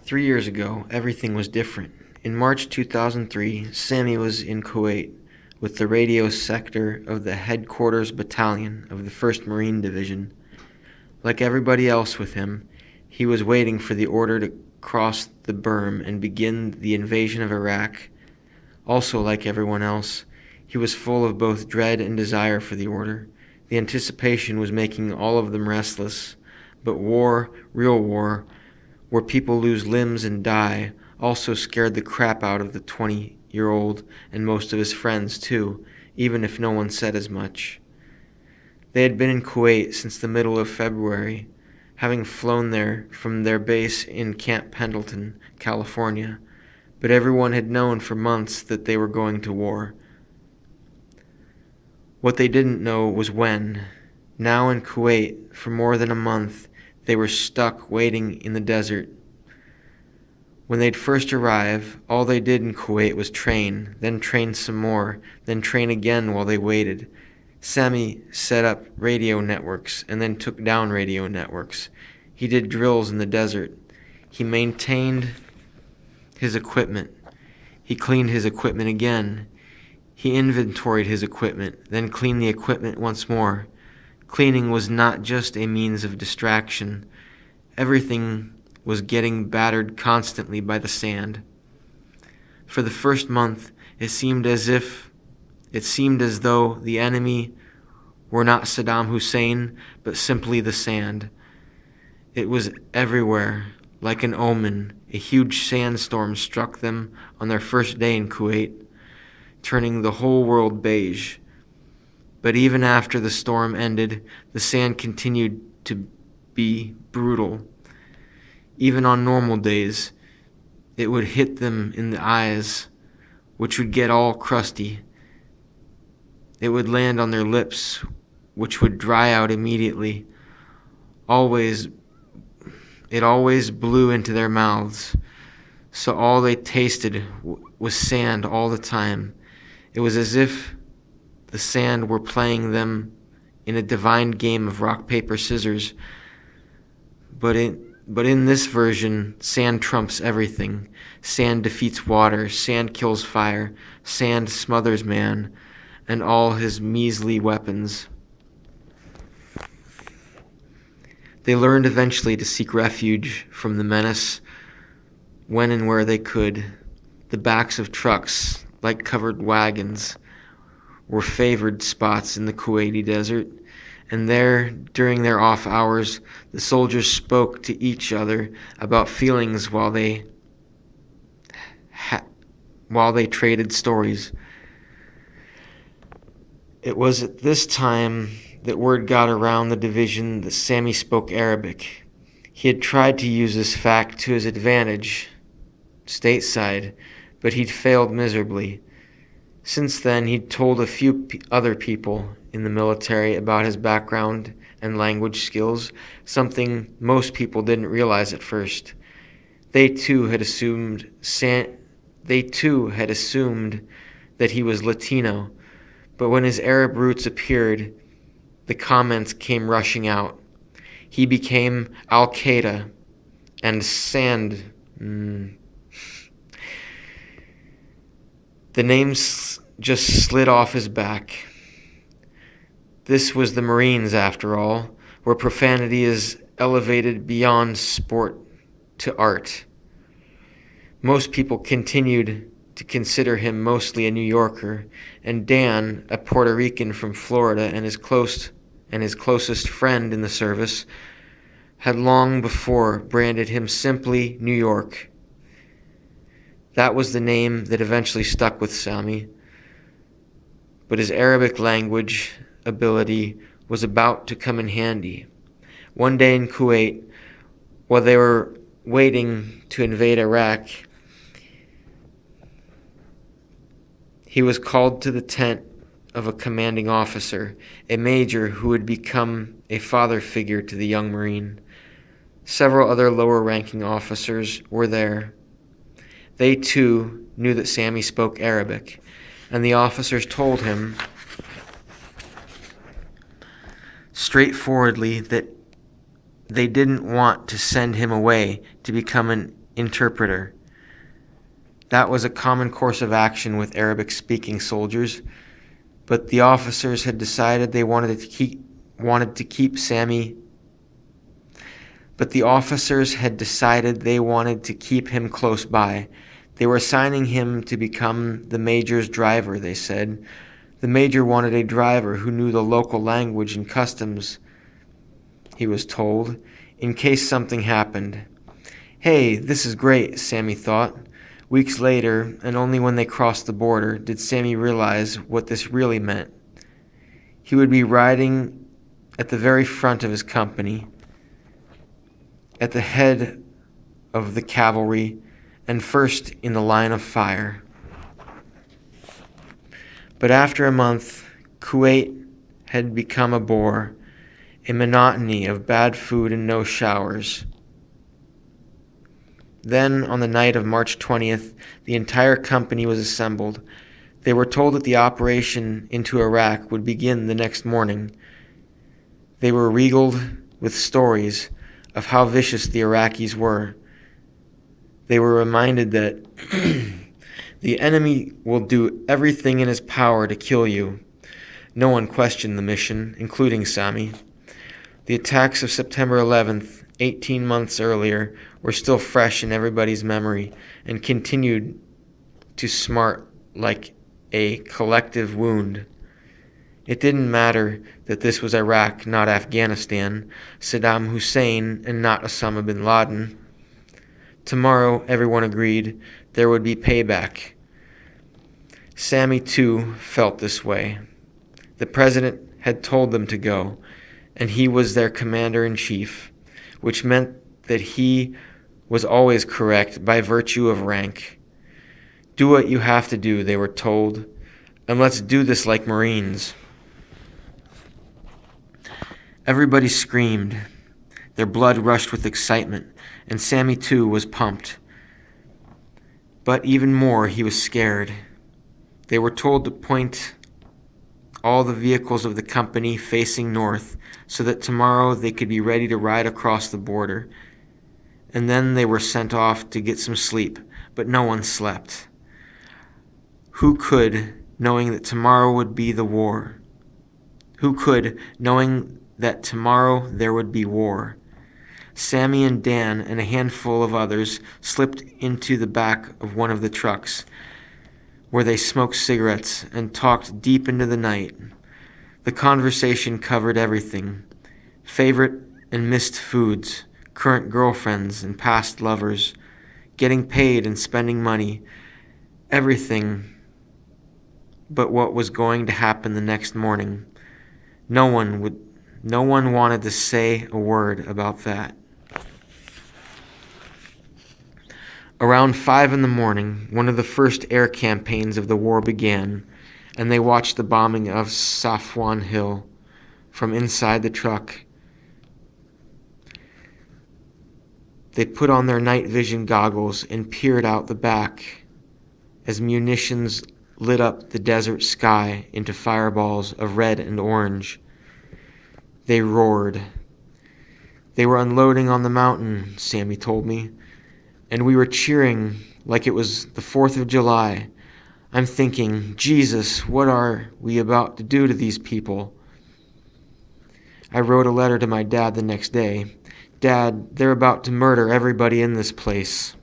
3 years ago, everything was different. In March 2003, Sami was in Kuwait with the radio sector of the Headquarters Battalion of the 1st Marine Division. Like everybody else with him, he was waiting for the order to cross the berm and begin the invasion of Iraq. Also, like everyone else, he was full of both dread and desire for the order. The anticipation was making all of them restless. But war, real war, where people lose limbs and die, also scared the crap out of the 20-year-old and most of his friends too, even if no one said as much. They had been in Kuwait since the middle of February, having flown there from their base in Camp Pendleton, California, but everyone had known for months that they were going to war. What they didn't know was when. Now in Kuwait, for more than a month, they were stuck waiting in the desert. When they'd first arrive, all they did in Kuwait was train, then train some more, then train again while they waited. Sami set up radio networks and then took down radio networks. He did drills in the desert. He maintained his equipment. He cleaned his equipment again. He inventoried his equipment, then cleaned the equipment once more. Cleaning was not just a means of distraction. Everything was getting battered constantly by the sand. For the first month, it seemed as though the enemy were not Saddam Hussein, but simply the sand. It was everywhere, like an omen. A huge sandstorm struck them on their first day in Kuwait, turning the whole world beige. But even after the storm ended, the sand continued to be brutal. Even on normal days, it would hit them in the eyes, which would get all crusty. It would land on their lips, which would dry out immediately. It always blew into their mouths, so all they tasted was sand all the time. It was as if the sand were playing them in a divine game of rock, paper, scissors. But in this version, sand trumps everything. Sand defeats water, sand kills fire, sand smothers man and all his measly weapons. They learned eventually to seek refuge from the menace when and where they could. The backs of trucks, like covered wagons, were favored spots in the Kuwaiti desert, and there, during their off hours, the soldiers spoke to each other about feelings while they traded stories. It was at this time that word got around the division that Sami spoke Arabic. He had tried to use this fact to his advantage stateside, but he'd failed miserably. Since then, he'd told a few other people in the military about his background and language skills, something most people didn't realize at first. They too had assumed that he was Latino, but when his Arab roots appeared, the comments came rushing out. He became Al-Qaeda and sand. The names just slid off his back. This was the Marines, after all, where profanity is elevated beyond sport to art. Most people continued to consider him mostly a New Yorker, and Dan, a Puerto Rican from Florida and his closest friend in the service, had long before branded him simply New York. That was the name that eventually stuck with Sami. But his Arabic language ability was about to come in handy. One day in Kuwait, while they were waiting to invade Iraq, he was called to the tent of a commanding officer, a major who would become a father figure to the young Marine. Several other lower-ranking officers were there. They, too, knew that Sami spoke Arabic, and the officers told him straightforwardly that they didn't want to send him away to become an interpreter. That was a common course of action with Arabic-speaking soldiers, but the officers had decided they wanted to keep Sami. But the officers had decided they wanted to keep him close by. They were assigning him to become the major's driver, they said. The major wanted a driver who knew the local language and customs, he was told, in case something happened. Hey, this is great, Sami thought. Weeks later, and only when they crossed the border, did Sami realize what this really meant. He would be riding at the very front of his company, at the head of the cavalry, and first in the line of fire. But after a month, Kuwait had become a bore, a monotony of bad food and no showers. Then, on the night of March 20th, the entire company was assembled. They were told that the operation into Iraq would begin the next morning. They were regaled with stories of how vicious the Iraqis were. They were reminded that the enemy will do everything in his power to kill you. No one questioned the mission, including Sami. The attacks of September 11th, 18 months earlier, were still fresh in everybody's memory and continued to smart like a collective wound. It didn't matter that this was Iraq, not Afghanistan, Saddam Hussein, and not Osama bin Laden. Tomorrow, everyone agreed, there would be payback. Sami, too, felt this way. The president had told them to go, and he was their commander-in-chief, which meant that he was always correct by virtue of rank. Do what you have to do, they were told, and let's do this like Marines. Everybody screamed. Their blood rushed with excitement, and Sami too was pumped. But even more, he was scared. They were told to point all the vehicles of the company facing north so that tomorrow they could be ready to ride across the border. And then they were sent off to get some sleep, but no one slept. Who could, knowing that tomorrow would be the war? Who could, knowing that tomorrow there would be war? Sami and Dan and a handful of others slipped into the back of one of the trucks, where they smoked cigarettes and talked deep into the night. The conversation covered everything: favorite and missed foods, current girlfriends and past lovers, getting paid and spending money, everything but what was going to happen the next morning. No one wanted to say a word about that. Around 5 a.m, one of the first air campaigns of the war began, and they watched the bombing of Safwan Hill from inside the truck. They put on their night vision goggles and peered out the back as munitions lit up the desert sky into fireballs of red and orange. They roared. They were unloading on the mountain, Sami told me, and we were cheering like it was the 4th of July. I'm thinking, Jesus, what are we about to do to these people? I wrote a letter to my dad the next day. Dad, they're about to murder everybody in this place.